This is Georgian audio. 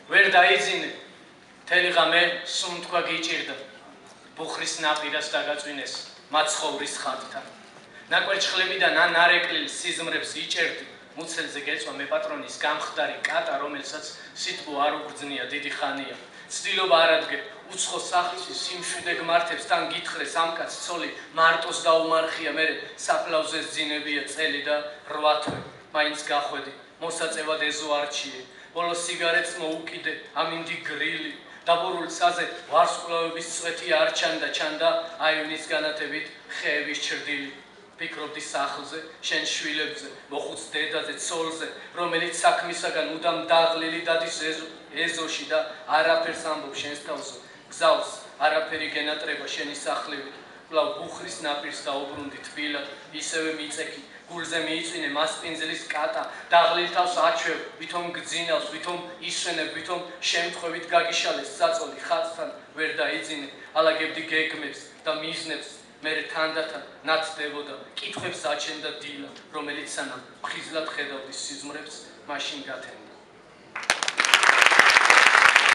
ვერ დაიძინე მთელი ღამე სუნთქვა გიჭირდა ბუხრის ნაპირას დაგაწვინეს მაცხოვრის ხარდთან ნაკვერჩხლებიდან ან ნარეკლილ სიზმრებს იჭერდი მუცელზე გეწვა მე პატრონის გამხდარი კატა რომელსაც სიტყვა არ უგრძნია დიდი ხანია ცდილობა არ ადგე უცხო სახლის სიმშვიდე გმართებს თან გითხრე სამკაც ცოლი მარტოს დაუმარხია მე საფლავზე ძინებია წელი და 8 თვე მაინც გახვედი მოსაწევად ეზო არჩიე ბოლო სიგარეტს მოუკიდე ამინდი გრილი დაბურულ ცაზე ვარსკვლავების წვეთი არ ჩანდა აივნის განათებით ხეების ჩრდილი ფიქრობდი სახლზე შენ შვილებზე მოხუც დედაზე ცოლზე რომელიც საქმისაგან უდამ დაღლილი დადის ეზოში და არაფერს ამბობს შენს თავზე გზავს არაფერი გენატრება შენი სახლივით კვლავ ბუხრის ნაპირს დაუბრუნდი თბილად ისევე მიწექი გულზე მიიწვინე მასპინძლის კატა დაღლილ თავს აჩვევ ვითომ გძინავს ვითომ ისვენებ ვითომ შემთხვევით გაგიშალეს საწოლი ხაცთან ვერ დაიძინე ალაგებდი გეგმებს და მიზნებს მე თანდათან ნათდებოდა კითხვებს აჩენდა დილა რომელიც სანამ ხიზლად ხედავდი სიზმრებს მაშინ გათენდა